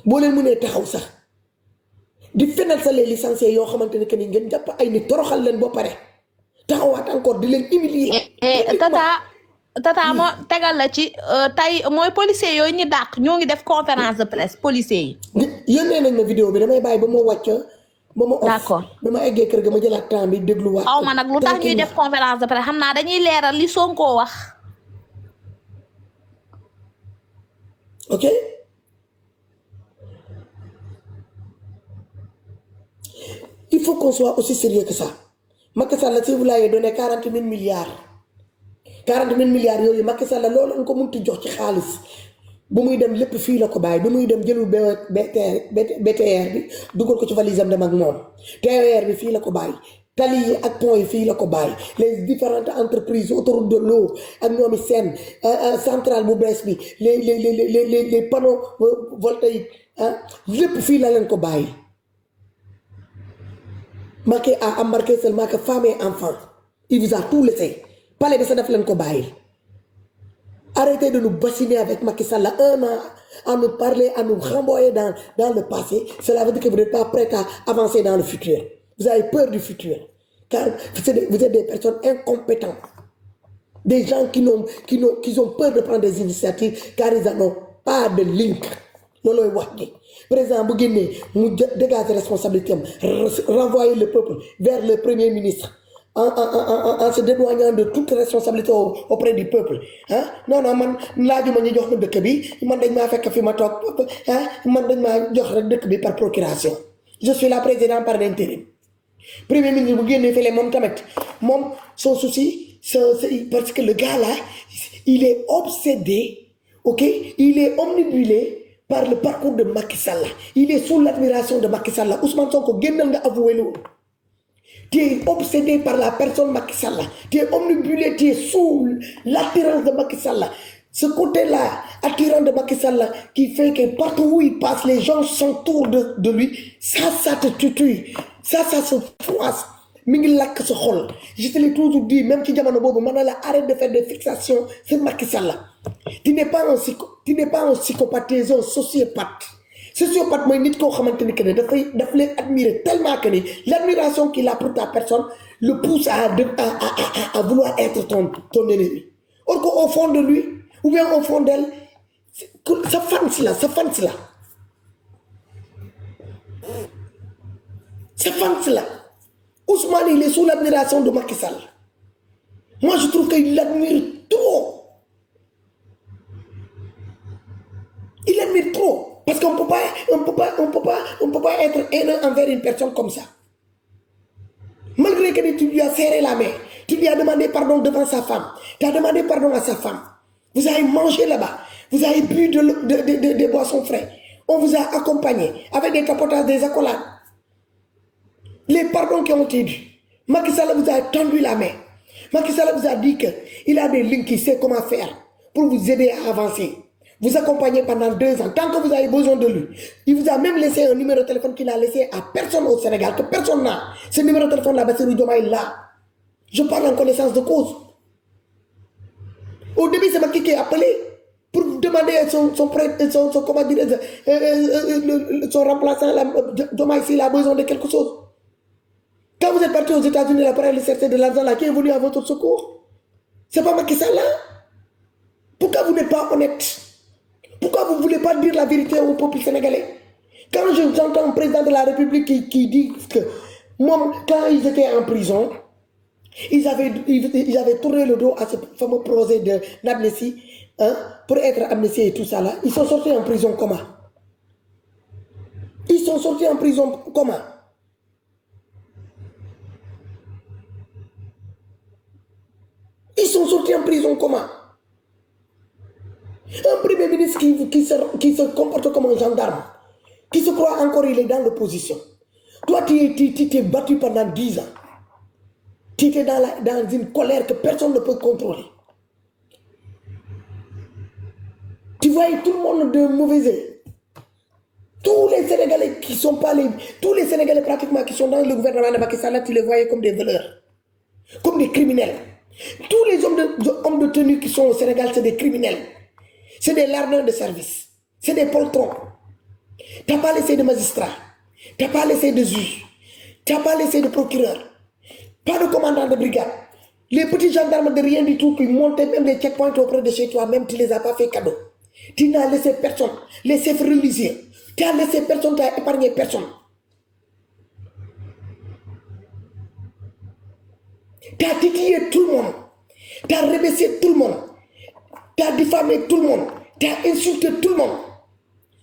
boo leen mënee taxaw sax di fenal sa les licenciés yoo xamante ne que ni ngeen jàpp ay nit toroxal leen ba pare taxawaat encore di leen humilier. tata moo tegal la ci tey mooy policier yooyu ñu dàq ñoo ngi def conférence de presse policier yi. yónnee nañ ma vidéo bi damay bàyyi ba ma wàcc ba ma. d'accord ba ma eggee kër ga ma jëlaat temps bi dégluwaat. xaw ma nag lu tax ñuy def conférence de presse xam naa dañuy leeral li Sonko wax. ok il faut qu'on soit aussi sérieux que ça Macky Sall si vous l'avez donné 40 000 milliards 40 000 milliards yooyu Macky Sall loolu nga ko mënti jox ci xaalis bu muy dem lépp fii la ko bàyyi bu muy dem jëlul BTR bi dugal ko ci valise am dem ak moom TER bi fii la ko bàyyi tali yi ak pont yi fii la ko bàyyi les différentes entreprises autoroute de l'eau ak ñoomi seen centrale bu bees bi les panneaux voltaïques lépp fii la leen ko bàyyi. Macky a embarqué seulement que femmes et enfants il vous a tout laissé palais bi sa def leen ko bàyyi. Arrêtez de nous bassiner avec Macky Sall 1 an à nous parler, à nous renvoyer dans le passé. Cela veut dire que vous n'êtes pas prêts à avancer dans le futur. Vous avez peur du futur. Car vous êtes des personnes incompétentes. Des gens qui ont peur de prendre des initiatives car ils n'ont pas de link. Lolo wax président bu génnee mu dégager responsabilité renvoyer le peuple vers le premier ministre. En se dédouanant de toute responsabilité auprès du peuple non man laajuma ñu jox ma dëkk bi man dañ maa fekk fi ma toog man dañ maa jox rek dëkk bi par procuration je suis la président par intérim premier ministre bu génnee fële moom tamit moom son souci c'est parce que le gars là il est obsédé ok il est omnibulé par le parcours de Macky Sall il est sous l'admiration de Macky Sall Ousmane Sonko génnal nga avoué loolu. Tu es obsédé par la personne Macky Sall. Tu es omnibulé, tu es sous l'attirance de Macky Sall. Ce côté-là, attirant de Macky Sall, qui fait que partout où il passe, les gens s'entourent de lui. Ça te tue. Ça se froisse. Mingilak se xol. Je te l'ai toujours dit, même si Diamano Bobo, arrête de faire des fixations, c'est Macky Sall. Tu n'es pas un psychopathe, tu es un sociopathe. Sociopathe mooy nit koo xamante ni que ne daf lay admirer tellement que ni l'admiration qu'il a pour ta personne le pousse à vouloir être ton ennemi. Or qu'au fond de lui ou bien au fond d'elle sa fans là Ousmane il est sous l'admiration de Macky Sall. Moi je trouve qu'il l'admire trop. Il l'admire trop. Parce qu'on peut pas être haineux envers une personne comme ça. Malgré que tu lui as serré la main, tu lui as demandé pardon devant sa femme, tu as demandé pardon à sa femme. Vous avez mangé là-bas, vous avez bu des boissons frais. On vous a accompagné avec des capotages, des accolades. Les pardons qui ont été dus. Macky Sall vous a tendu la main. Macky Sall vous a dit qu'il a des lignes qu'il sait comment faire pour vous aider à avancer. Vous accompagnez pendant 2 ans, tant que vous avez besoin de lui. Il vous a même laissé un numéro de téléphone qu'il a laissé à personne au Sénégal, que personne n'a. Ce numéro de téléphone là, Bassirou Diomaye là. Je parle en connaissance de cause. Au début, c'est Macky qui est appelé pour demander son remplaçant, Diomaye, s'il a besoin de quelque chose. Quand vous êtes parti aux États-Unis, là, pour aller chercher de l'argent là, qui est venu à votre secours? C'est pas Macky Sall là? Pourquoi vous n'êtes pas honnête? Pourquoi vous ne voulez pas dire la vérité au peuple sénégalais? Quand j'entends un président de la République qui dit que moi, quand ils étaient en prison, ils avaient tourné le dos à ce fameux projet d'amnistie pour être amnistiés et tout ça là. Ils sont sortis en prison comment? Ils sont sortis en prison comment? Ils sont sortis en prison comment? Un premier ministre qui se comporte comme un gendarme, qui se croit encore il est dans l'opposition. Toi, tu t'es battu pendant 10 ans. Tu étais dans une colère que personne ne peut contrôler. Tu voyais tout le monde de mauvais œil. Tous les Sénégalais qui sont pas tous les Sénégalais pratiquement qui sont dans le gouvernement de Macky Sall, tu les voyais comme des voleurs, comme des criminels. Tous les hommes de tenue qui sont au Sénégal, c'est des criminels. C'est des lardeurs de service. C'est des poltrons. Tu n'as pas laissé de magistrats. Tu n'as pas laissé de juges. Tu n'as pas laissé de procureurs. Pas de commandant de brigade. Les petits gendarmes de rien du tout qui montaient même des checkpoints auprès de chez toi, même tu ne les as pas fait cadeau. Tu n'as laissé personne. Les chefs religieux. Tu as laissé personne, tu n'as épargné personne. Tu as titillé tout le monde. Tu as rebaissé tout le monde. Tu as diffamé tout le monde. Tu as insulté tout le monde.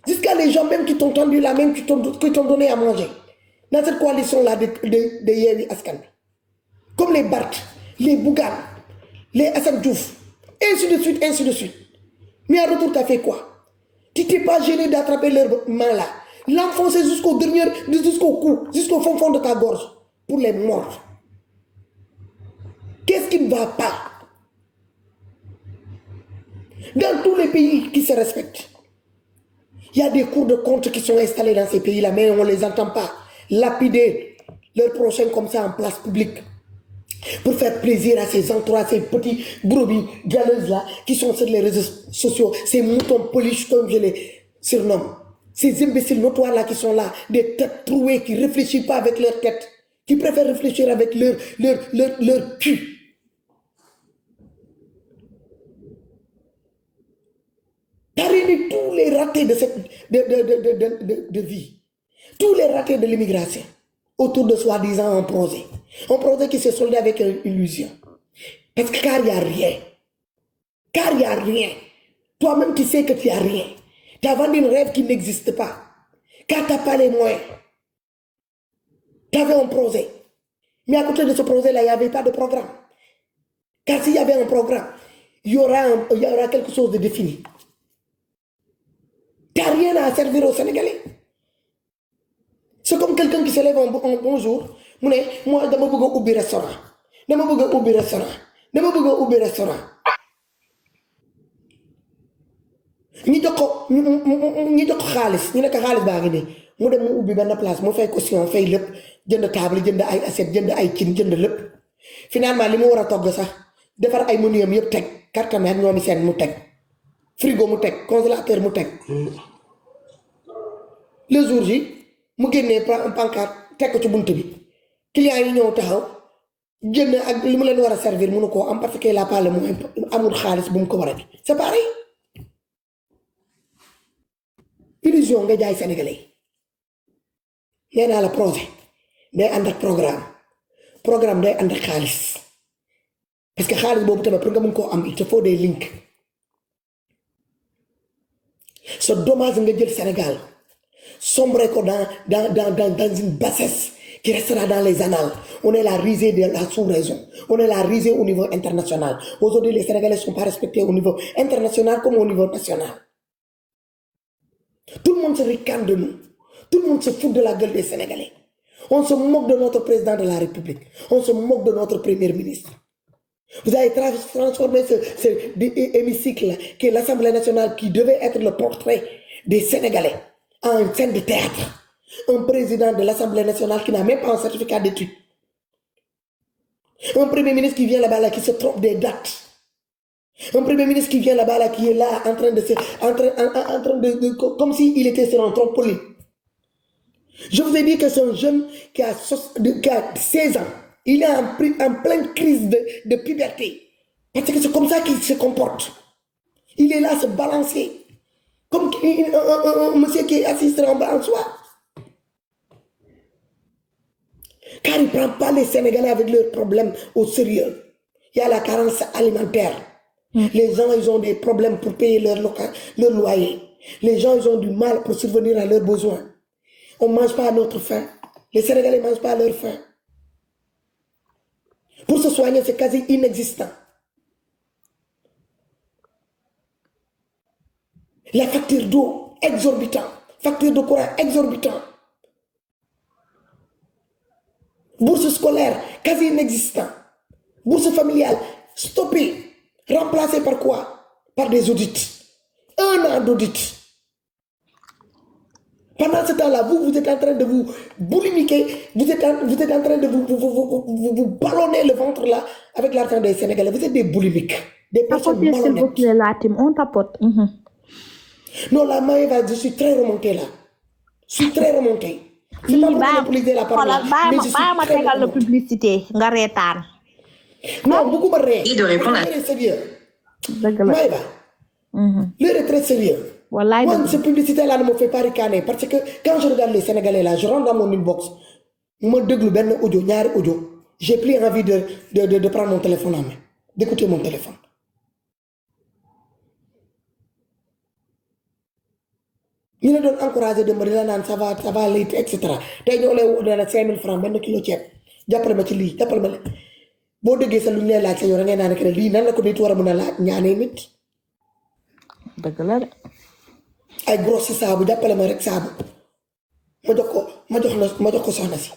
Jusqu'à les gens même qui t'ont tendu la main, qui t'ont donné à manger. Dans cette coalition-là de Yewwi Askan Wi. Comme les Barth, les Bougane, les Assane Diouf, ainsi de suite, ainsi de suite. Mais en retour, tu as fait quoi? Tu t'es pas gêné d'attraper leur main là, l'enfoncer jusqu'au dernier, jusqu'au cou, jusqu'au fond de ta gorge, pour les morts. Qu'est-ce qui ne va pas? Dans tous les pays qui se respectent, il y a des cours de compte qui sont installés dans ces pays-là, mais on ne les entend pas lapider leurs prochains comme ça en place publique pour faire plaisir à ces entourages, ces petits brebis galeuses-là qui sont sur les réseaux sociaux, ces moutons polish comme je les surnomme, ces imbéciles notoires-là qui sont là, des têtes trouées qui ne réfléchissent pas avec leur tête, qui préfèrent réfléchir avec leur cul. T'as réuni tous les ratés de vie, tous les ratés de l'immigration, autour de soi-disant un projet qui se soldait avec une illusion. Parce que car il n'y a rien. Car il n'y a rien. Toi-même tu sais que tu n'as rien. Tu as vendu un rêve qui n'existe pas. Car tu n'as pas les moyens. Tu avais un projet. Mais à côté de ce projet-là, il n'y avait pas de programme. Car s'il y avait un programme, il y aura quelque chose de défini. Tu n'as rien à servir aux Sénégalais. C'est comme quelqu'un qui se lève un bon jour, moi, je veux ubbi restaurant. Je veux ubbi restaurant. Je veux ubbi restaurant. Ñi jox ko xaalis ñu ne ko xaalis baa ngi nii mu dem mu ubbi benn place mu fay caution fay lépp jënd table jënd ay assiette jënd ay cin jënd lépp finalement li mu war a togg sax defar ay menuyam yëpp teg carte mère ñoomi seen mu teg frigo mu teg congélateur mu teg le jour ji mu génnee pancarte teg ko ci bunt bi client yi ñëw taxaw jënd ak li mu leen war a servir mënu koo am parce que la parle mu amul xaalis bu mu ko war a di c'est pareil. Illusion nga jaay sénégalais nee naa la projet day ànd ak programme day ànd ak xaalis parce que xaalis boobu tamit pour nga mën koo am il te faut des links. C'est dommage nga jël Sénégal sombrer ko dans une bassesse qui restera dans les annales. On est la risée de la sous-région. On est la risée au niveau international. Aujourd'hui, les Sénégalais ne sont pas respectés au niveau international comme au niveau national. Tout le monde se ricane de nous. Tout le monde se fout de la gueule des Sénégalais. On se moque de notre président de la République. On se moque de notre premier ministre. Vous avez transformé ce hémicycle qui est l'Assemblée nationale qui devait être le portrait des Sénégalais en une scène de théâtre. Un président de l'Assemblée nationale qui n'a même pas un certificat d'études. Un premier ministre qui vient là-bas là, qui se trompe des dates. Un premier ministre qui vient là-bas là, qui est là en train de comme s'il était sur un trampoline. Je vous ai dit que c'est un jeune qui a 16 ans. Il est en pleine crise de puberté. Parce que c'est comme ça qu'il se comporte. Il est là à se balancer. Comme un monsieur qui est assis sur un balançoire. Car il ne prend pas les Sénégalais avec leurs problèmes au sérieux. Il y a la carence alimentaire. Les gens, ils ont des problèmes pour payer leur loyer. Les gens, ils ont du mal pour subvenir à leurs besoins. On ne mange pas à notre faim. Les Sénégalais ne mangent pas à leur faim. Pour se soigner, c'est quasi inexistant. La facture d'eau, exorbitant. Facture de courant, exorbitant. Bourse scolaire, quasi inexistant. Bourse familiale, stoppée. Remplacée par quoi? Par des audits. 1 an d'audit. Pendant ce temps-là, vous êtes en train de vous boulimiquer, vous êtes en train de vous ballonner le ventre là avec l'argent des Sénégalais. Vous êtes des boulimiques, des personnes malhonnêtes. On tapote. Non, la Maëva, je suis très remontée là. Je suis très remonté. C'est pas pour monopoliser la parole, mais je suis ma très tegal la remonté. publicité nga reetaan. Non, beaucoup de ré. Et de répondre à... L'heure est sérieux. dëgg la. Maïba, l'heure est très sérieux. wallaay Moi, dëgg cette publicité-là ne me fait pas ricaner parce que quand je regarde les Sénégalais là, je rentre dans mon inbox, me déglu ben audio, ñaari audio, j'ai plus envie de prendre mon téléphone en main, d'écouter mon téléphone. ñu la doon encouragé de la naan ça va aller et cetera tey ñoo lay wax dana 5000 francs benn kilo ceeb jàppale ma ci lii jàppale ma la boo déggee sa lu ñu lay laaj sa yow da ngay naan que ne lii nan la ko nit war a mën a laaj ñaanee nit dëgg la de. ay gros si saabu jàppale ma rek saabu ma jox ko soxna si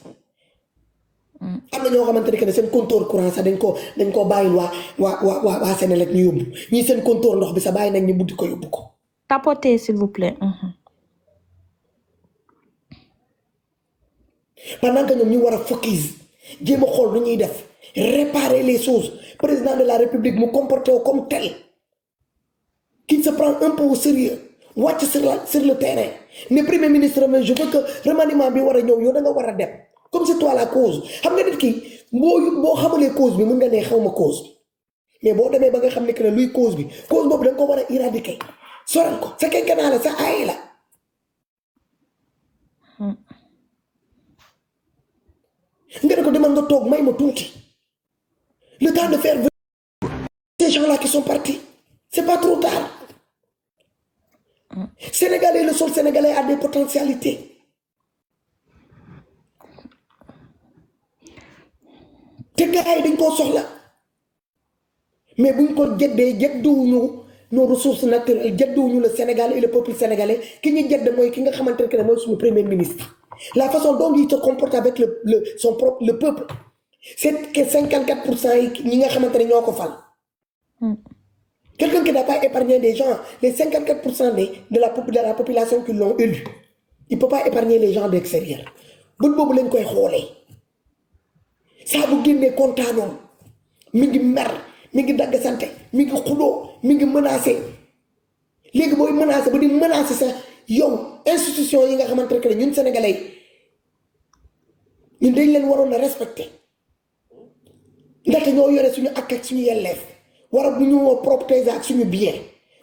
am na ñoo xamante ne que ne seen compteur courant sax dañ koo bàyyil waa Sénélec ñu yóbbu ñii seen compteur ndox bi sax bàyyi nañ ñu buddi ko yóbbu ko tapotez s'il vous plaît. pendant que ñoom ñu war a focus jéem a xool lu ñuy def réparer les choses président de la république mu comporté comme tel qui se prend un peu au sérieux wàcc sur le terrain ne premier ministre mais je veux que remaniement bi war a ñëw yow da nga war a dem comme c'est toi la cause xam nga nit ki boo xamulee cause bi mën nga ne xawma cause bi mais boo demee ba nga xam ne que ne luy cause bi cause boobu da nga ko war a éradiquer soral ko sa kenkanaa la sa aaye la nga ne ko demal nga toog may ma tuuti le temps de faire ces gens-là qui sont partis c'est pas trop tard Sénégalais le sol sénégalais a des potentialités te gars yi dañ koo soxla mais buñ ko jedduwuñu nos ressources naturelles jedduwuñu le Sénégal et le peuple sénégalais ki ñu jedd mooy ki nga xamante ne mooy suñu premier ministre la façon dont il se comporte avec le peuple c'est que 54% yi ñi nga xamante ne ñoo ko fal quelqu'un qui n'a pas épargné des gens les 54% de la population qui l'ont élu il peut pas épargner les gens d'extérieur bët boobu lañ koy xoolee saa bu génnee kontaanoon mi ngi mer mi ngi dagg sante mi ngi xuloo mi ngi menacé léegi booy menacé ba di menacé sax yow institution yi nga xamante ne ñun sénégalais ñun dañ leen waroon a respecté ndaxte ñoo yore suñu ak suñu yelleef war a bu ñu protéger ak suñu bien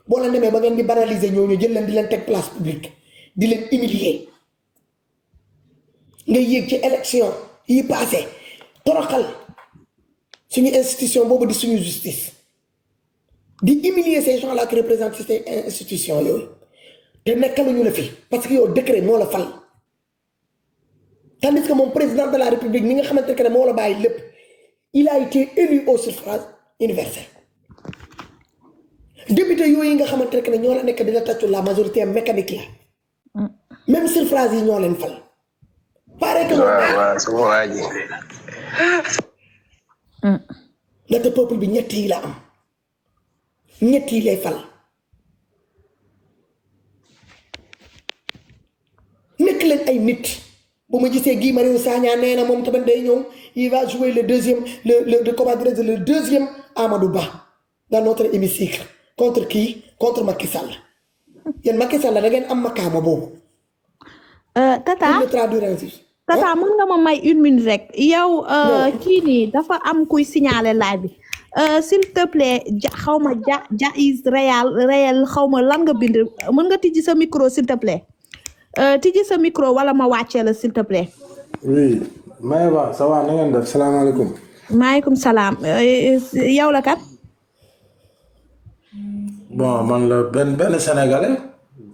boo leen demee ba ngeen di banaliser ñooñu jël leen di leen teg place publique di leen humilier ngay yéeg ci élection yi passé toroxal suñu institution boobu di suñu justice di humilier ces gens là qui représentent ces institutions yooyu te nekkaluñu la fi parce que yow décret moo la fal tandis que moom président de la république mi nga xamante ne moo la bàyyi lépp il a été élu au suffrage universel député yooyu nga xamante ne ñoo la nekk dina tàccu la majorité mécanique la même suffrage yi ñoo leen fal pare que waaw sama waa ji ndaxte peuple bi ñett yi la am ñett yi lay fal nekk leen ay nit bu ma gisee Guy Marius Sagna nee na moom tamit day ñëw il va jouer le deuxième Amadou Ba dans notre hémicycle contre qui contre Macky Sall yéen Macky Sall da ngeen am makaama boobu. Tata pour le traduire ainsi. Tata mën nga ma may 1 minute rek yow kii nii dafa am kuy signaler live bi s'il te plaît xaw ma Jaiz réel xaw ma lan nga bind mën nga tijji sa micro s'il te plaît tijji sa micro wala ma wàccee la s'il te plaît. oui Maïba ça va na ngeen def salaamaaleykum. maaleykum salaam yow la kat. bon man la benn sénégalais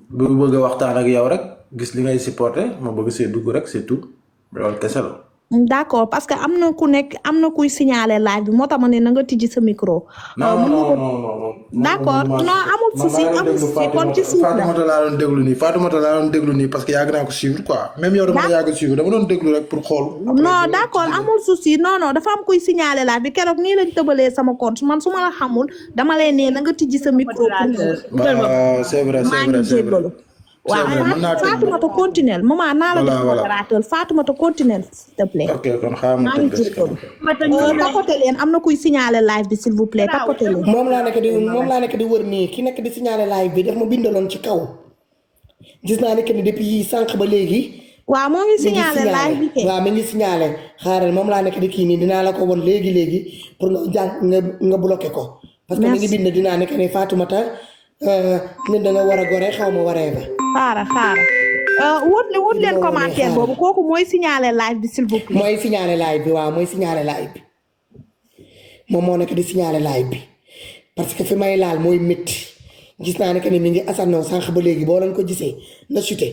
bu bëgg a waxtaan ak yow rek gis li ngay supporté ma bëgg see dugg rek c'est tout loolu kese la. d'accord parce que am na kuy signaler live bi moo tax ma ne na nga tijji sa micro. non. d'accord non amul souci kon ci suuf la. Fatoumata laa doon déglu nii parce que yàgg naa ko suivre quoi même yow dama la yàgg suivre dama doon déglu rek pour xool. non d'accord amul souci non dafa am kuy signaler live bi keroog nii lañ tëbalee sama compte man su ma la xamul dama lay ne na nga tijji sa micro. c'est vrai. waaw Fatoumata continuel maman naa la jox modérateur Fatoumata continuel s'il te plaît. ok kon xaaral ma tëdd tapote leen am na kuy signaler live bi s'il vous plaît tapote leen. moom laa nekk di wër nii ki nekk di signaler live bi daf ma bindaloon ci kaw gis naa ne que ni depuis sànq ba léegi. waaw moo ngi signalé live bi waaw mi ngi signalé xaaral moom laa nekk di kii nii dinaa la ko won léegi pour nga jàng nga bloqué ko. parce que mi ngi bind dinaa nekk ne Fatoumata ñun da nga war a gore xaw ma waree ba. xaaral wut leen commentaire boobu kooku mooy signalé live bi s'il vous plaît. mooy signalé live bi waaw mooy signalé live bi moom moo nekk di signalé live bi parce que fi may laal mooy métti gis naa ne que ni mi ngi asannoo sànq ba léegi boo leen ko gisee na chuté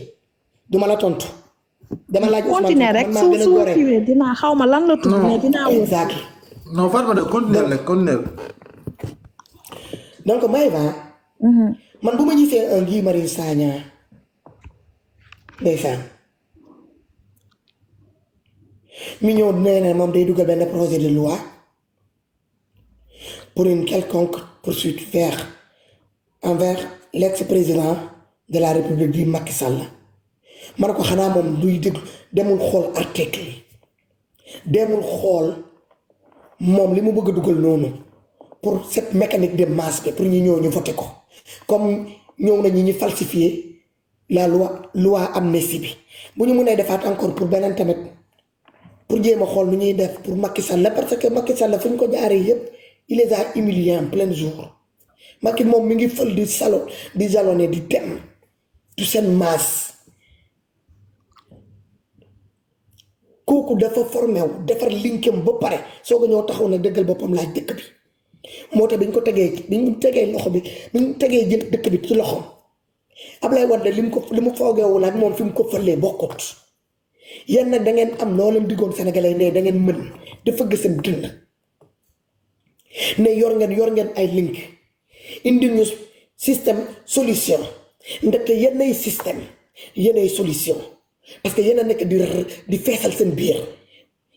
duma la tontu. dama laaj Ousmane continuer rek su kiiwee dinaa xaw ma lan la tudd mais dinaa wut. exact non Fatoumata continuer rek continuer. donc Maïva. man bu ma gisee un Guy Marius Sagna ndeysaan mi ñëw nee na moom day dugal benn projet de loi pour une quelconque poursuite envers l'ex-président de la République du Macky Sall ma ne ko xanaa moom duy déglu demul xool article yi demul xool moom li mu bëgg a dugal noonu pour cette mécanique de masse bi pour ñu ñëw ñu voté ko comme ñëw nañu ñu falsifier la loi amnistie bi bu ñu mënee defaat encore pour beneen tamit pour jéem a xool nu ñuy def pour Macky Sall parce que Macky Sall fu ñu ko jaaree yëpp il les a humiliés en plein jour Macky moom mi ngi fël di jalonné di dem du seen masse kooku dafa formé wu defar linkem ba pare soo ko ñëw taxaw na dëggal boppam laaj dëkk bi moo tax bi ñu tegee loxo bi bi ñu tegee jël dëkk bi ci loxoom Ablaye Wade li mu foogeewul ak moom fi mu ko fëlee bokkut yéen nag da ngeen am noo leen diggoon sénégalais ne da ngeen mën dafa gis seen dënn ne yor ngeen ay link indi ñu système solution ndaxte yenn système yenn solution parce que yéen a nekk di feesal seen biir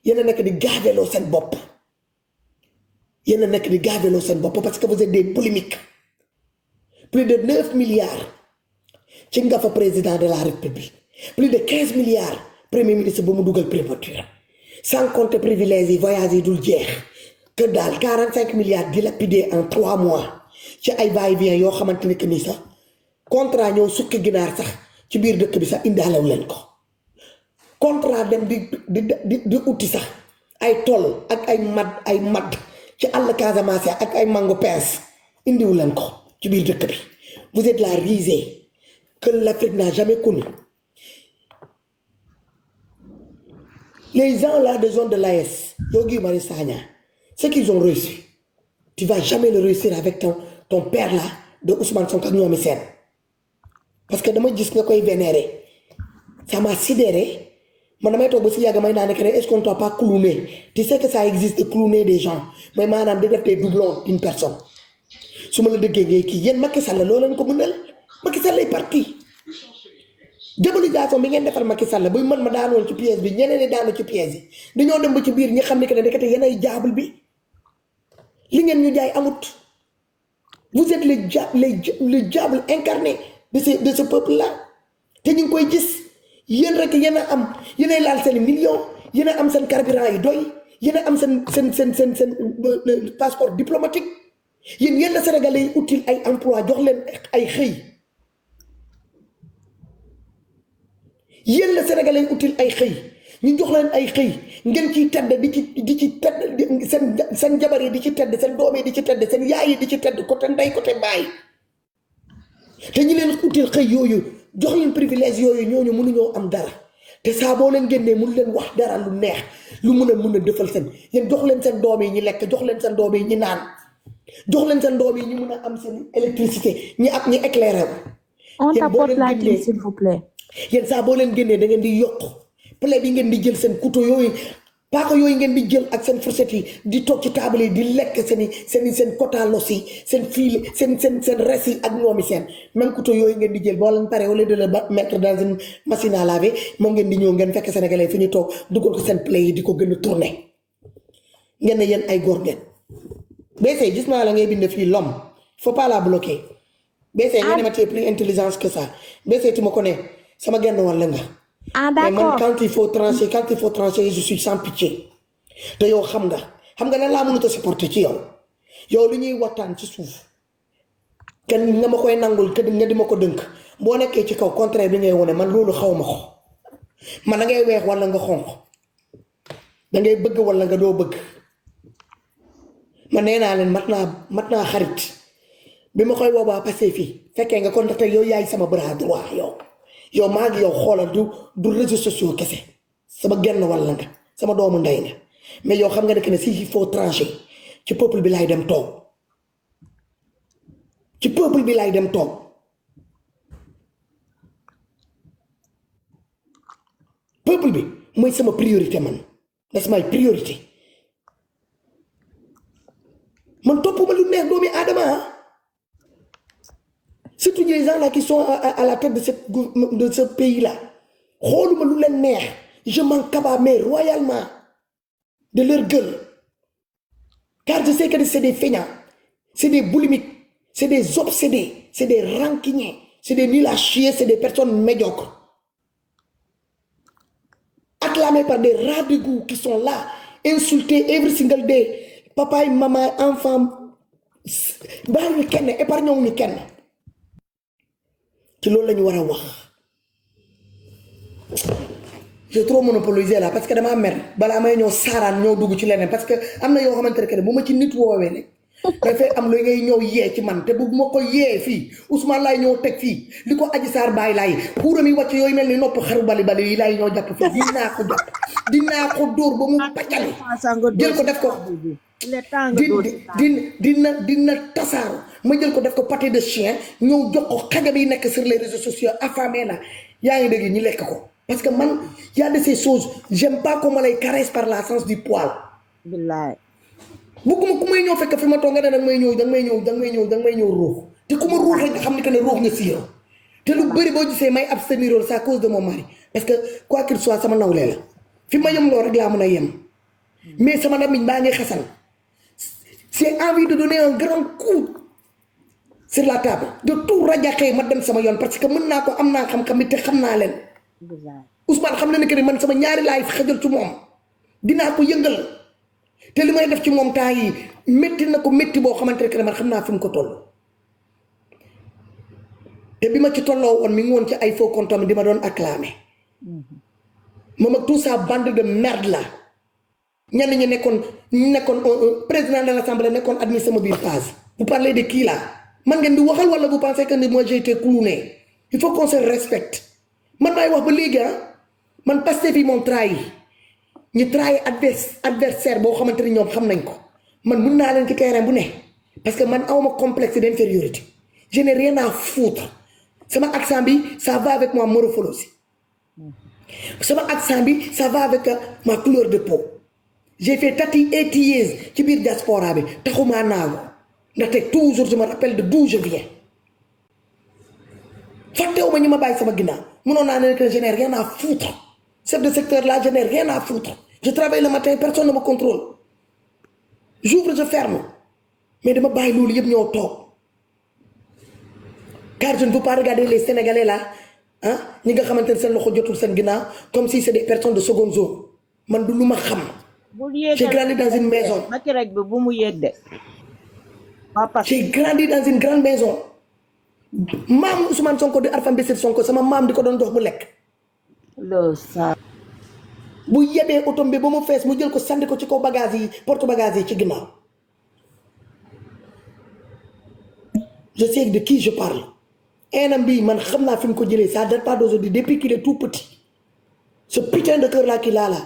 yéen a nekk di gaaveloo seen bopp yéen a nekk di gaaveloo seen bopp parce que vous êtes des polémiques plus de 9 milliards ci nga fa président de la république plus de 15 milliards premier ministre ba mu dugal primature sans compter privilèges yi voyages yi dul jeex que daal 45 milliards dilapidés en 3 mois ci ay va-et-vient yoo xamante ne que ni sax contrat ñëw sukki ginaar sax ci biir dëkk bi sax indaalew leen ko contrat dem di uti sax ay tool ak ay madd ci àll Casamance ak ay mango pince indiwu leen ko ci biir dëkk bi vous êtes la risée que l'Afrique n'a jamais connue les gens là de zone de l'AES yow Guy Marius Sagna ce qu'ils ont réussi tu vas jamais le réussir avec ton père là de Ousmane Sonko ak ñoomi seen parce que dama gis nga koy vénérer ça m'a sidéré man damay toog ba si yàgg may naa ne que est-ce qu'on ne doit pas clowner tu sais que ça existe de clowner des gens mais maanaam di def des doublons d'une personne su ma la dëggee ngay kii yéen Macky Sall loo leen ko mënal Macky Sall lay parti diabolisation bi ngeen defal Macky Sall buy mën ma daanoon ci pièce bi ñeneen ñi daanu ci pièce yi dañoo dem ba ci biir ñi xam ne que ne ndekete yéen ay jaabul bi li ngeen ñu jaay amut vous êtes le diable incarné de ce peuple là te ñu ngi koy gis yéen rek yéen a am yéen a laal seen millions yéen a am seen carburant yi doy yéen a am seen passeport diplomatique yéen la Sénégalais yi utile ay emploi jox leen ay xëy yéen la Sénégalais yi utile ay xëy ñu jox leen ay xëy ngeen ciy tedd di ci tedd seen jabar yi di ci tedd seen doom yi di ci tedd seen yaay yi di ci tedd côté ndey côté baay te ñi leen utile xëy yooyu jox leen privilège yooyu ñooñu mënuñoo am dara te saa boo leen génnee mënu leen wax dara lu neex lu mën a defal seen yéen jox leen seen doom yi ñi lekk jox leen seen doom yi ñi naan jox leen seen doom yi ñu mën a am seen électricité ñi éclairé on tapote la clé s'il vous plaît. yéen saa boo leen génnee da ngeen di yokk plaie bi ngeen di jël seen couteau yooyu paaka yooyu ngeen di jël ak seen fourchette yi di toog ci table yi di lekk seen kotalos yi seen fil seen res yi ak ñoomi seen même couteau yooyu ngeen di jël boo leen pare wala de le mettre dans une machine à laver moom ngeen di ñëw ngeen fekk sénégalais fi ñu toog dugal ko seen plaie yi di ko gën a tourner ngeen ne yéen ay góor ngeen BC gis naa la ngay bind fii l'homme faut pas la bloquer BC nga ne ma tu es plus intelligence que ça BC tu me connais sama genn wàll nga d'accord mais man quand il faut trancher je suis sans pitié te yow xam nga lan laa mënut a supporter ci yow lu ñuy waxtaan ci suuf kenn nga ma koy nangul que nga di ma ko dënk boo nekkee ci kaw contraire bi ngay wone man loolu xaw ma ko man da ngay weex wala nga xonq da ngay bëgg wala nga doo bëgg man nee naa leen mat naa xarit bi ma koy woobaa passé fii fekkee nga kon ndaxte yow yaay sama bras droit yow maa ngi yow xoolal du réseaux sociaux kese sama genn walla nga sama doomu ndey nga mais yow xam nga ne si il faut trancher ci peuple bi laay dem toog ci peuple bi laay dem toog peuple bi mooy sama priorité man that's my priorité man toppuma lu neex doomi aadama surtout les gens là qui sont à la tête de ce pays là xooluma lu leen neex je m'en cabamais royalement de leur gueule car je sais que c'est des feignants c'est des boulimiques c'est des obsédés c'est des rancuniers c'est des nuls à chier c'est des personnes médiocres acclamés par des rats de goût qui sont là insultés every single day papa et maman enfant bàyyi ñu kenn épargne ñu kenn ci loolu la ñu war a wax j'ai trop monopolisé là parce que dama mer balaa may ñëw saaraan ñëw dugg ci leneen parce que am na yoo xamante ne bu ma ci nit woowee ne dafay am lu ngay ñëw yee ci man te bu ma ko yee fii Ousmane laay ñëw teg fii li ko Adji Sarr bàyyi laay xuuram yi wàcc yooyu mel ni nopp xaru bali yi laay ñëw jàpp fii dinaa ko dóor ba mu paccal jël ko def ko dina tasaaru ma jël ko def ko pâté de chien ñëw jox ko xaga bi nekk sur les réseaux sociaux affamé na yaa ngi dégg ñi lekk ko parce que man y a de ces choses j'aime pas qu'on me les caresse par la sens du poil billaay bugguma ku may ñëw fekk fi ma toog nga ne danga may ñëw ruux te ku ma ruux rek nga xam ni que ne ruux nga siiro te lu bëri boo gisee may abstenir c'est à cause de mon mari parce que quoi qu'il soit sama nawlee la fi ma yem loo rek laa mën a yem mais sama lamiñ baa ngi xasan c'est envie de donner un grand coup sur la table de tout rajaxee ma dem sama yoon parce que mën naa ko am naa xam-xam te xam naa leen Ousmane xam na ne que ni man sama ñaari laay xajal ci moom dinaa ko yëngal te li may def ci moom temps yi métti na ko métti boo xamante ne que man xam naa fi mu ko toll te bi ma ci tolloo woon mi ngi woon ci ay faux comptes di ma doon acclamer moom ak tout ça bande de merde là ñenn ñi nekkoon président de l'Assemblée nekkoon admis sama biir phase vous parlez de qui là man ngeen di waxal wala vous pensez que ni moi j'ai été clowné il faut qu'on se respecte man maay wax ba léegi man Pastef yi moom trahi ñu trahi adversaire boo xamante ni ñoom xam nañ ko man mun naa leen ci terrain bu ne parce que man awma complexe d'infériorité je n'ai rien à foutre sama accent bi ça va avec ma morphologie sama accent bi ça va avec ma couleur de peau j'ai fait 38 years ci biir diaspora bi taxumaa naago ndaxte toujours je me rappelle de d'où je viens fàttewu ma ñu ma bàyyi sama ginnaaw mënoon naa ne que je n'ai rien à foutre chef de secteur là je n'ai rien à foutre je travaille le matin personne ne me contrôle j'ouvre je ferme mais dama bàyyi loolu yëpp ñoo toog car je ne veux pas regarder les Sénégalais là ñi nga xamante ne seen loxo jotul seen ginnaaw comme si c'est des personnes de seconde zone man du lu ma xam. j'ai grandi dans une maison. j'ai grandi dans une grande maison. maam Ousmane Sonko di Arfan Bessir Sonko sama maam di ko doon jox bu lekk. bu yebee otom bi ba mu fees mu jël ko sandi ko ci kaw bagage yi porte bagage yi ci ginnaaw. je sais de qui je parle. enam bi man xam naa fi mu ko jëlee ça date pas d'aujourd'hui depuis qu'il est tout petit. ce putain de cœur là qu'il a là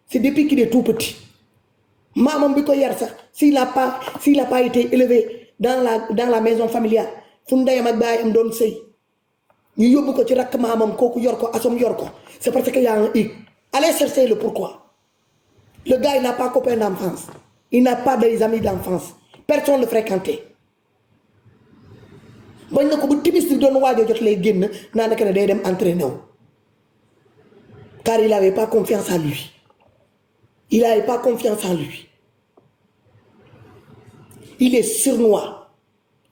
c'est depuis qu'il est tout petit. maamam bi ko yar sax s'il a pas été élevé dans la maison familiale fu ndeyam ak baayam doon sëy ñu yóbbu ko ci rakk maamam kooku yor ko asom yor ko c'est parce que y a un hic. Allez chercher le pourquoi. Le gars il n'a pas copain d'enfance, il n'a pas des amis d'enfance, personne ne le fréquentait. bañ na ko bu timis di doon waajoo jot lay génn naa nekk ne day dem entraîner wu car il avait pas confiance en lui. Il n'avait pas confiance en lui. Il est sournois.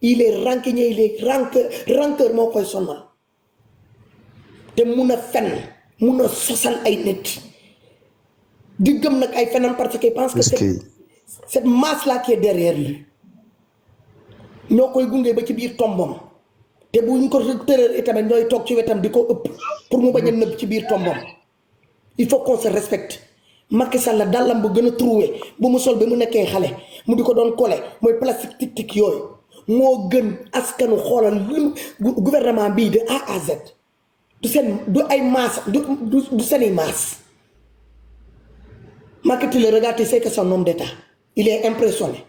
Il est rancunier, il est rancœur moo koy sonal. te mun a fen mun a sosal ay nit. di gëm nag ay fenam parce qu'il pense que cette masse là qui est derrière lui. ñoo koy gunge ba ci biir tombam. te bu ñu ko tërër itamit ñooy toog ci wetam di ko ëpp pour mu bañ a nëbb ci biir tombom. Il faut qu'on se respecte. Macky Sall dàllam bu gën a trouvé bu mu sol bi mu nekkee xale mu di ko doon collé mooy plastique tik yooyu moo gën askanu xoolal lim gouvernement bii de A à Z du seen du ay maas du seeni maas. Macky tu le regardes, tu sais que c'est un homme d'État. Il est impressionné.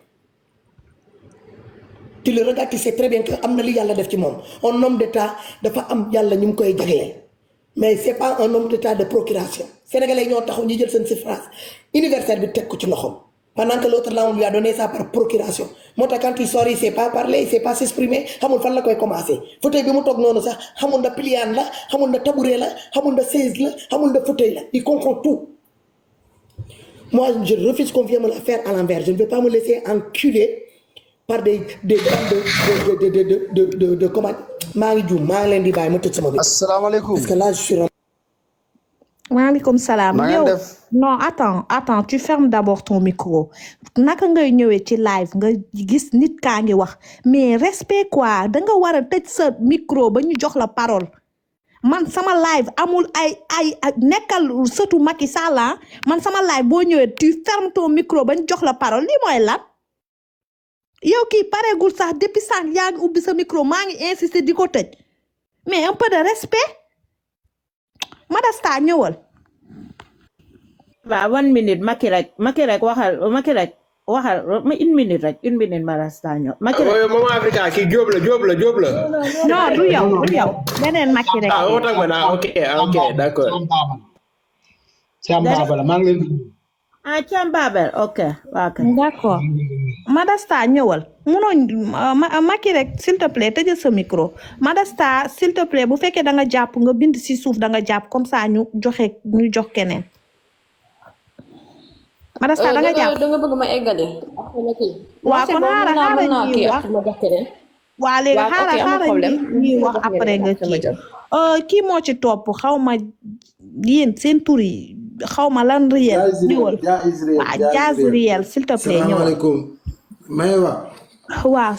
Tu le regardes, tu sais très bien que am na li yàlla def ci moom un homme d'État dafa am yàlla ñu ngi koy jagleel mais c'est pas un homme d'État de procuration. Sénégalais ñoo taxaw ñu jël seen suffrage universel bi teg ko ci loxoom pendant que l'autre là on lui a donné ça par procuration moo tax quand il sort il sait pas parler il sait pas s'exprimer xamul fan la koy commencer fauteuil bi mu toog noonu sax xamul na pliant la xamul na tabouret la xamul na chaise la xamul na fauteuil la il comprend tout. Moi je refuse qu'on vienne me la faire à l'envers. Je ne vais pas me laisser enculer par des de comment maa ngi juum maa ngi leen di bàyyi ma tëj sama biir. asalaamaaleykum. Parce que là je suis. Maaleykum salaam. Na ngeen yow def? non attends tu fermes d'abord ton micro naka ngay ñëwee ci live nga gis nit kaa ngi wax mais respect quoi da nga war a tëj sa micro ba ñu jox la parole man sama live amul ay nekkal sëtu Macky Sall man sama live boo ñëwee tu fermes ton micro ba ñu jox la parole lii mooy lan yow kii pareegul sax depuis sànq yaa ngi ubbi sa micro maa ngi insister di ko tëj mais un peu de respect Madasta ñëwal. waaw 1 minute Macky rek waxal ma 1 minute rek 1 minute Madasta ñëw Macky rek. Maman Africa kii Jóob la. non du yow beneen Macky rek. woo tax ma naa ok d'accord. Thiam Babal maa ngi leen di. Thiam Babal ok waaw kay. D'accord Madasta ñëwal munoo Macky rek s'il te plaît tëjal sa micro Madasta s'il te plaît bu fekkee da nga jàpp nga bind ci suuf da nga jàpp comme ça ñu jox keneen Madasta da nga jàpp da nga bëgg ma eggali. waaw kon xaaral ñuy wax waa léegi xaaral ñuy wax après nga kii moo ci topp xaw ma yéen seen tur yi xaw ma lan réel ñëwal waaw Jazz réel s'il te plaît ñëwal. salaamaaleykum may wax waaw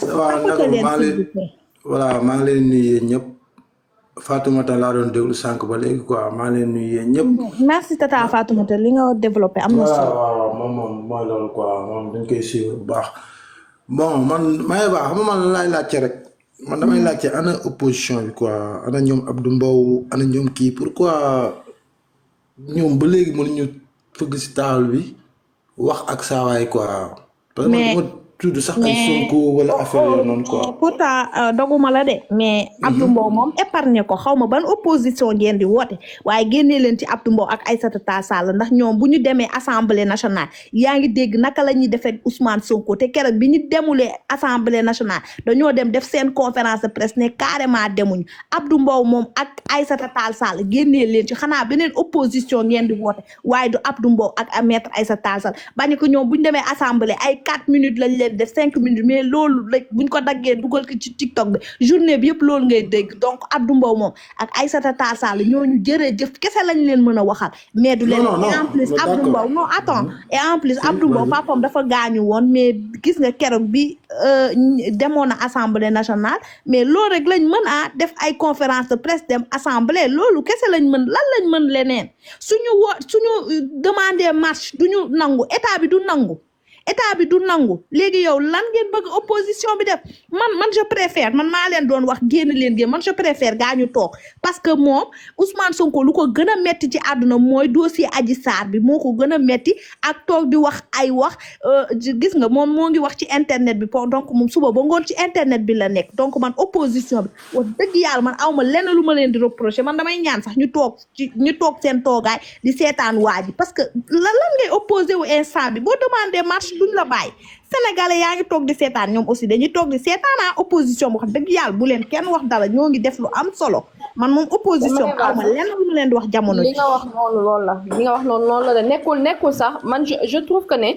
voilà maa ngi leen nuyu yéen ñëpp Fatoumata laa doon déglu sànq ba léegi quoi maa ngi leen nuyu yéen ñëpp. merci tata Fatoumata li nga développé am na solo. waaw moom mooy loolu quoi moom dañ koy suivre bu baax bon man may wax xam nga man laay laajte rek man damay laajte ana opposition bi quoi ana ñoom Abdou Mbow ana ñoom kii pourquoi ñoom ba léegi mënuñu fëgg si taal bi wax ak saawaay quoi. parce que man tudd sax ay Sonko wala affaire yooyu noonu quoi. pourtant doguma la de mais Abdou Mbow moom épargné ko xaw ma ban opposition ngeen di woote waaye génnee leen ci Abdou Mbow ak Aïssata Tall Sall ndax ñoom bu ñu demee assemblée nationale yaa ngi dégg naka la ñuy defee Ousmane Sonko te keroog bi ñu demulee assemblée nationale dañoo dem def seen conférence de presse ne carrément demuñu Abdou Mbow moom ak Aïssata Tall Sall génnee leen ci xanaa beneen opposition ngeen di woote waaye du Abdou Mbow ak maître Aïssata Tall Sall bañ ko ñoom bu ñu demee assemblée ay 4 minutes lañ leen def 5 minutes mais loolu rek buñ ko daggee dugal ko ci TikTok bi journée bi yëpp loolu ngay dégg donc Abdou Mbow moom ak Aïssata Tall Sall ñooñu jërëjëf kese lañ leen mën a waxal mais du leen et en plus Abdou Mbow non attends et en plus Abdou Mbow papam dafa gaañu woon mais gis nga keroog bi demoon na assemblée nationale mais loolu rek lañ mën a def ay conférence de presse dem assemblée loolu kese lañ mën lan lañ mën leneen suñu demandé marche duñu nangu état bi du nangu léegi yow lan ngeen bëgg opposition bi def man je préfère man maa leen doon wax génn leen man je préfère gaa ñu toog parce que moom Ousmane Sonko lu ko gën a metti ci àdduna mooy dossier Adji Sarr bi moo ko gën a metti ak toog di wax ay wax gis nga moom moo ngi wax ci internet bi donc moom suba ba ngoon ci internet bi la nekk donc man opposition bi wax dëgg yàlla man awma lenn lu ma leen di reprocher man damay ñaan sax ñu toog seen toogaay di seetaan waa ji parce que lan ngay opposé wu instant bi boo demandé marche duñ la bàyyi sénégalais yaa ngi toog di seetaan ñoom aussi dañuy toog di seetaan opposition bu xam dëgg yàlla bu leen kenn wax dara ñoo ngi def lu am solo man moom opposition bi xaw ma lenn lu mu leen di wax jamono li nga wax noonu loolu la de nekkul sax man je trouve que ne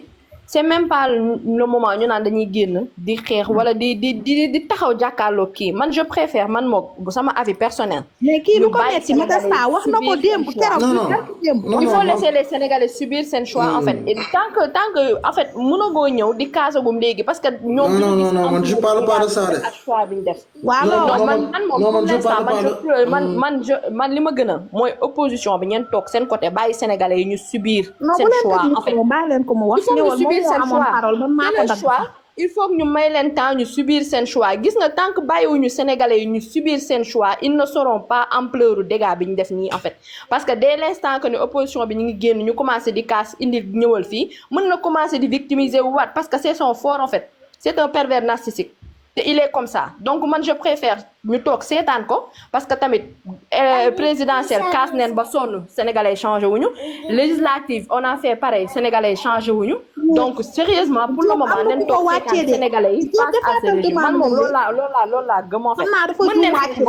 c'est même pas le moment ñu naan dañuy génn di xeex wala di taxaw jàkkaarloo kii man je préfère man moom bu sama avis personnel. mais kii lu ko metti Matassa wax na ko démb keroog il faut laisser les Sénégalais subir seen choix en fait et tant que en fait mënagoo ñëw di kaasagum léegi parce que ñoom non man je parle pas de ça de. ak choix bi ñu def. waaw non man moom pour l'instant man li ma gën a mooy opposition bi ngeen toog seen côté bàyyi Sénégalais yi ñu subir seen choix en fait. il faut ñu subir seen choix il faut que ñu may leen temps ñu subir seen choix gis nga tant que bàyyiwuñu Sénégalais yi ñu subir seen choix ils ne seront pas ampleur dégâts bi ñu def nii en fait parce que dès l'instant que ne opposition bi ñu ngi génn ñu commencé di casse indi ñëwal fii mën na commencé di victimiser wu waat parce que c'est son fort en fait c'est un pervers narcissique te il est comme ça donc man je préfère ñu toog seetaan ko parce que tamit présidentielle casse neen ba sonn Sénégalais changé wuñu législative on a fait pareil Sénégalais changé wuñu donc sérieusement pour le moment nen toog seetaan Sénégalais yi face à ce régime man moom loolu laa gëm en fait mën neen xeex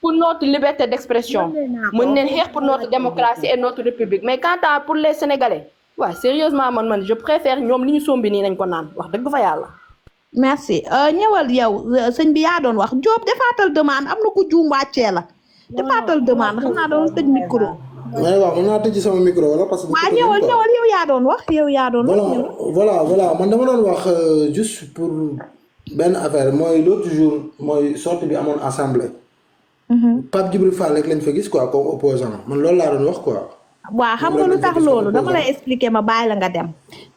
pour notre liberté d'expression mën neen xeex pour notre démocratie et notre république mais quant à pour les Sénégalais waaw sérieusement man je préfère ñoom li ñu sombi nii nañ ko naan wax dëgg fa yàlla. merci ñëwal yow sëñ bi yaa doon wax Diop defaatal demande am na ku juum wàccee la defaatal demande xam naa doon tëj micro. mais waaw mën naa tëj sama micro wala parce que. waaw ñëwal yow yaa doon wax voilà man dama doon wax juste pour benn affaire mooy l'autre jour mooy sortie bi amoon assemblée. Pape Djibril Fall rek lañ fa gis quoi comme opposant man loolu laa doon wax quoi. waaw xam nga lu tax loolu dama lay expliquer ma bàyyi la nga dem.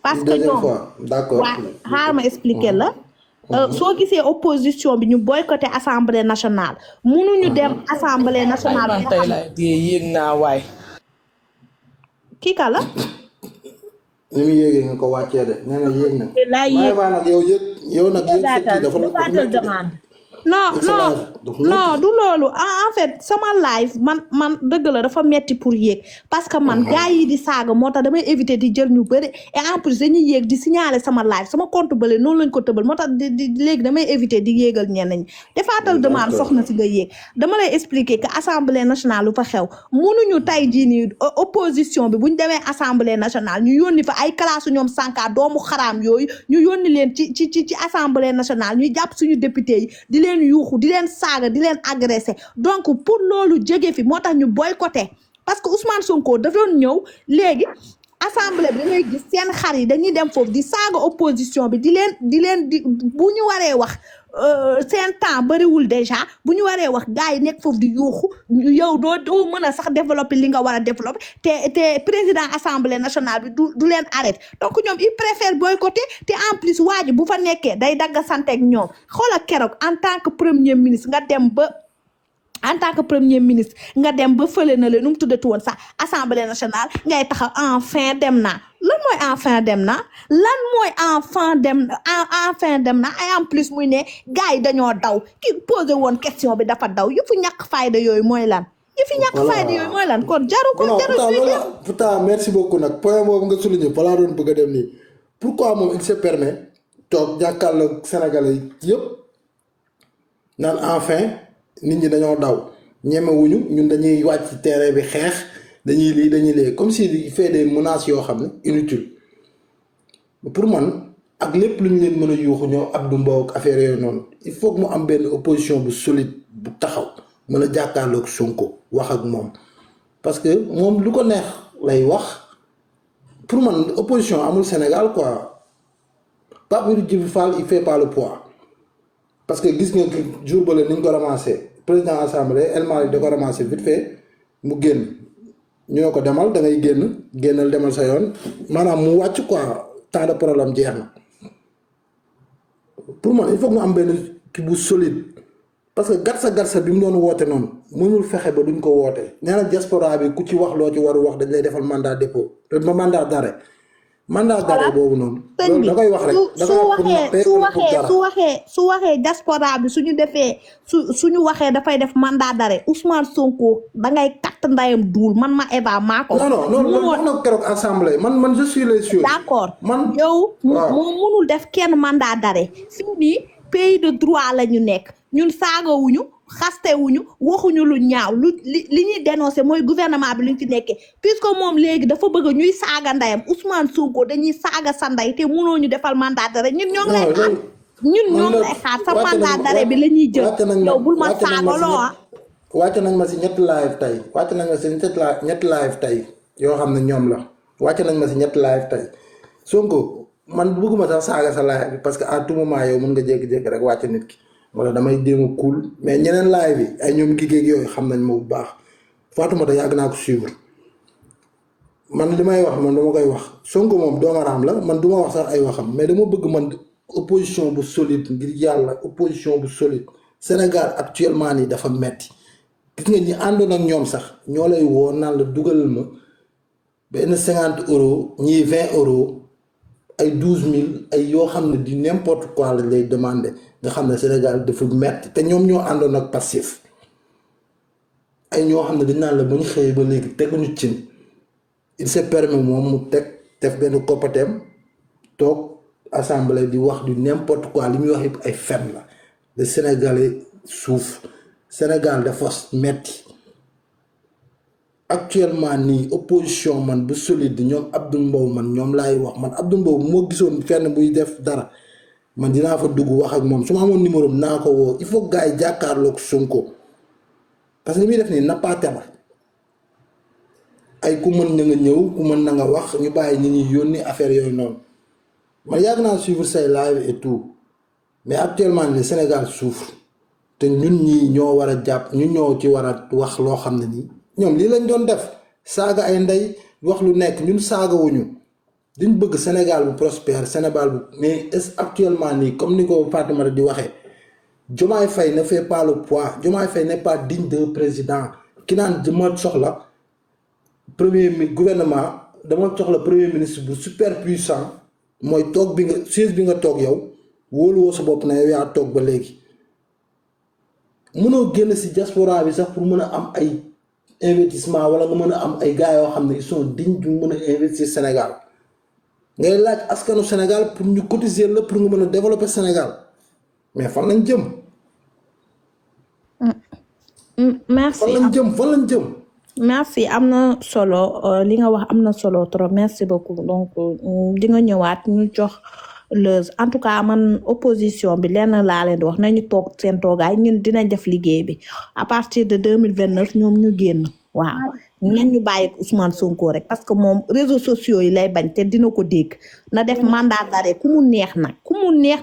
parce que ñoom d'accord waaw xaaral ma expliquer la. soo gisee opposition bi ñu boycotté assemblée nationale mënuñu dem assemblée nationale. tey la yéeg naa waay. kii ka la. ni mu yéegee nga ko wàccee de nee na yéeg na. laa yéeg waaye nag yow nag yéeg dafa non du loolu en fait sama live man dëgg la dafa metti pour yéeg parce que man gars yi di saaga moo tax damay éviter di jël ñu bëri et en plus dañuy yéeg di signaler sama live sama compte bële noonu lañ ko tëbal moo tax di léegi damay éviter di yéegal ñenn ñi defaatal demande soxna si nga yéeg dama lay expliquer que assemblée nationale lu fa xew mënuñu tey jii nii opposition bi bu ñu demee assemblée nationale ñu yónni fa ay classe ñoom sànka doomu xaraam yooyu ñu yónni leen ci assemblée nationale ñuy jàpp suñu député yi di leen yuuxu di leen saaga di leen agressé donc pour loolu jóge fi moo tax ñu boycotté parce que Ousmane Sonko dafa doon ñëw léegi assemblée bi dangay gis seen xar yi dañuy dem foofu di saaga opposition bi di leen bu ñu waree wax seen temps bariwul déjà bu ñu waree wax gars yi nekk foofu di yuuxu yow doo mën a sax développer li nga war a développer te président assemblée nationale bi du leen arrêté donc ñoom il préfère boycotter te en plus waa ji bu fa nekkee day dagga santeeg ñoom xoolal keroog en tant que premier ministre nga dem ba fële na leen nu mu tuddati woon sax assemblée nationale ngay taxaw enfin dem naa lan mooy enfin dem na ay en plus muy ne gars yi dañoo daw ki posé woon question bi dafa daw yu fi ñàkk fayda yooyu mooy lan kon jaru pourtant merci beaucoup nag point boobu nga souligné balaa doon bëgg a dem nii pourquoi moom il se permet toog jàkkaarloog Sénégalais yëpp naan enfin nit ñi dañoo daw ñemewuñu ñun dañuy wàcc ci terrain bi xeex dañuy lii comme si il fait des menaces yoo xam ne inutile pour man ak lépp lu ñu leen mën a yuuxu ñoo Abdou Mbow ak affaire yooyu noonu il faut que mu am benn opposition bu solide bu taxaw mën a jàkkaarloog Sonko wax ak moom parce que moom lu ko neex lay wax pour man opposition amul Sénégal quoi Pape Djibril Fall il fait pas le poids parce que gis nga jour bële ni ñu ko ramassé président assemblée El Malick da ko ramassé vite fait mu génn ñu ne ko demal da ngay génnal demal sa yoon maanaam mu wàcc quoi temps de problème jeex na pour man il faut que mu am benn kii bu solide parce que gatsa bi mu doon woote noonu mënul fexe ba duñ ko woote nee na diaspora bi ku ci wax loo ci waru wax dañ lay defal mandat dépôt mandat d'arrêt boobu noonu. loolu da koy wax rek su waxee diaspora bi suñu waxee dafay def mandat d'arrêt Ousmane Sonko dangay katt ndayam duul man ma Eva maa ko. non wax na keroog assemblée man je suis les sûr. d'accord yow moom mënul def kenn mandat d'arrêt fii nii pays de droit la ñu nekk ñun saagawuñu xastewuñu waxuñu lu ñaaw li ñuy dénoncé mooy gouvernement bi luñ fi nekkee puisque moom léegi dafa bëgg ñuy saaga ndeyam Ousmane Sonko dañuy saaga sa ndey te mënoo ñu defal mandat d'arrêt ñun ñoo ngi lay xaar ñun ñoo ngi lay xaar sa mandat d'arrêt bi la ñuy jël yow bul ma saaga loo wàcc nañ ma si ñetti live tey ñetti live tey yoo xam ne ñoom la wàcc nañ ma si ñetti live tey Sonko man bëgguma sax saaga sa live bi parce que à tout moment yow mën nga jékki-jékki rek wàcc nit ki wala damay jéem a cool mais ñeneen live yi ay ñoom gigéeg yooyu xam nañ ma bu baax Fatoumata yàgg naa ko suivre man li may wax man dama koy wax Sonko moom doomaraam la man duma wax sax ay waxam mais dama bëgg man opposition bu solide ngir yàlla opposition bu solide Sénégal actuellement nii dafa metti gis nga ñi àndoon ak ñoom sax ñoo lay woo naan la dugalal ma benn 50 euros ñii 20 euros ay 12000 ay yoo xam ne di n'importe quoi la lay demander nga xam ne Sénégal dafa metti te ñoom ñoo àndoon ak Pastef ay ñoo xam ne dañ naan la ba ñu xëyee ba léegi teguñu cin il se permet moom mu teg def benn koppateem toog assemblée di wax du n'importe quoi li muy wax yëpp ay fen la le Sénégalais souffre Sénégal dafa metti actuellement nii opposition man bu solide ñoom Abdou Mbow man ñoom laay wax man Abdou Mbow moo gisoon fenn buy def dara man dinaa fa dugg wax ak moom su ma amoon numéro naa ko woo il faut gars yi jàkkaarloog Sonko parce que li muy def nii nappaate la ay ku mën na nga ñëw ku mën na nga wax ñu bàyyi ñi ñuy yónni affaire yooyu noonu man yàgg naa suivre say live et tout mais actuellement le Sénégal souffre te ñun ñii ñoo war a jàpp ñun ñoo ci war a wax loo xam ne nii ñoom lii lañ doon def saaga ay ndey wax lu nekk ñun saagawuñu diñ bëgg Sénégal bu prospère Sénégal bu mais est actuellement nii comme ni ko Fatima di waxee Diomaye Faye ne fait pas le poids Diomaye Faye n'est pas digne de président ki naan dama soxla gouvernement dama soxla premier ministre bu super puissant mooy toog bi nga siège bi nga toog yow wóoluwoo sa bopp na yow yaa toog ba léegi mënoo génn si diaspora bi sax pour mën a am ay investissement wala nga mën a am ay gars yoo xam ne ils sont dignes du mën a investir Sénégal ngay laaj askanu Sénégal pour ñu cotiser la pour nga mën a développer Sénégal mais fan lañ jëm. merci fan lañ jëm. merci am na solo li nga wax am na solo trop merci beaucoup donc di nga ñëwaat ñu jox Leuz en tout cas man opposition bi lenn laa leen di wax nañu toog seen toogaay ñun dinañ def liggéey bi à partir de 2029 ñoom ñu génn waaw nañ ñu bàyyi Ousmane Sonko rek parce que moom réseaux sociaux yi lay bañ te dina ko dégg na def mandat d'arrêt ku mu neex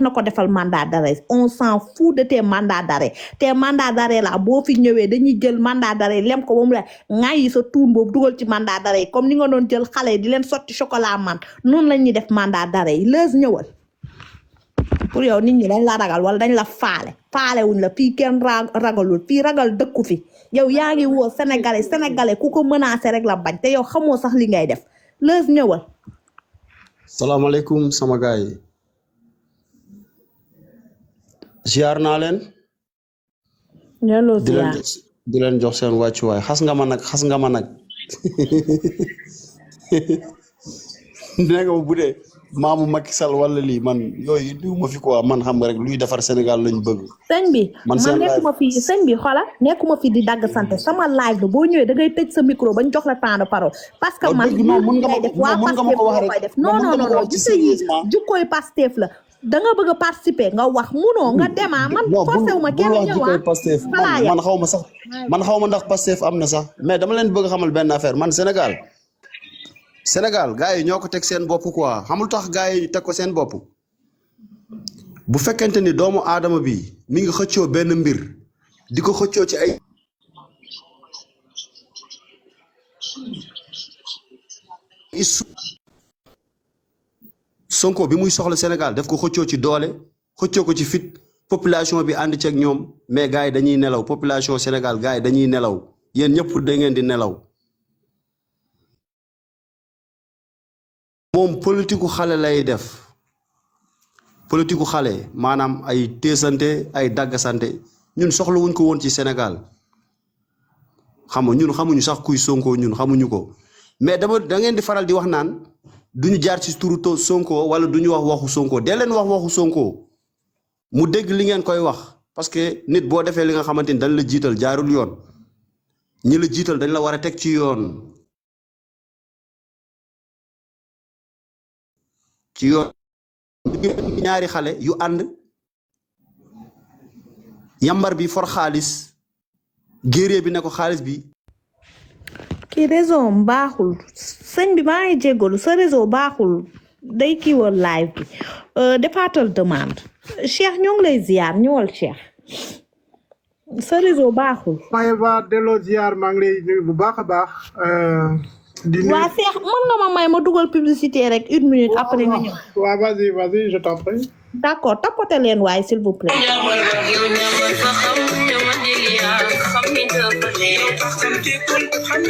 na ko defal mandat d'arrêt on s'en fout de tes mandats d'arrêt te mandat d'arrêt la boo fi ñëwee dañuy jël mandat d'arrêt lem ko ba mu la ŋaayi sa tuun boobu dugal ci mandat d'arrêt comme ni nga doon jël xale yi di leen sotti chocolat man noonu la ñuy def mandat d'arrêt yi Leuz ñëwal pour yow nit ñi dañ la ragal wala dañ la faale wuñ la fii kenn ragalul fii ragal dëkku fi yow yaa ngi woo sénégalais ku ko menacé rek la bañ te yow xamoo sax li ngay def Leuz ñëwal. salaamaaleykum sama gars yi ziar naa leen. di leen jox seen wàccuwaay xas nga ma nag nee nga bu dee maamu Macky Sall wala lii man yooyu diw ma fi quoi man xam nga rek luy defar Sénégal lañ bëgg. sëñ bi man nekkuma fi di dagg sant sama live boo ñëwee da ngay tëj sa micro bañ jox la temps de parole. parce que man mën nga ma ko wax rek non gis nga yi jukkooy Pastef la da nga bëgg a participer nga wax munoo nga demaa man forcé wu ma kenn ñëwaat Pastef man xaw ma ndax Pastef am na sax mais dama leen bëgg xamal benn affaire man Sénégal gars yi ñoo ko teg seen bopp quoi xamul tax gars yi teg ko seen bopp bu fekkente ni doomu aadama bi mi ngi xëccoo benn mbir di ko xëccoo ci ay Sonko bi muy soxla Sénégal daf ko xëccoo ci doole xëccoo ko ci fit population bi ànd ceeg ñoom mais gars yi dañuy nelaw population Sénégal gars yi dañuy nelaw yéen ñëpp da ngeen di nelaw moom politique xale lay def politique xale maanaam ay teesante ay daggasante ñun soxla wuñ ko woon ci Sénégal xam nga ñun xamuñu sax kuy Sonko ñun xamuñu ko mais da ngeen di faral di wax naan duñu jaar ci turu Sonko wala duñu wax waxu Sonko dee leen wax waxu Sonko mu dégg li ngeen koy wax parce que nit boo defee li nga xamante ni dañ la jiital jaarul yoon ñi la jiital dañ la war a teg ci yoon ñaari xale yu ànd yambar bi for xaalis géeree bi ne ko xaalis bi kii réseau baaxul sëñ bi maa ngi jéggalu sa réseau baaxul day kiiwal live bi defaatal demande Cheikh ñoo ngi lay ziar ñëwal Cheikh sa réseau baaxul. Maeva delloo ziar maa ngi lay nuyu bu baax a baax. waa Cheikh mën nga ma may ma dugal publicité rek 1 minute après nga ñëw. waaw vas-y je t'en prie. d'accord tapote leen waaye s'il vous plaît. xam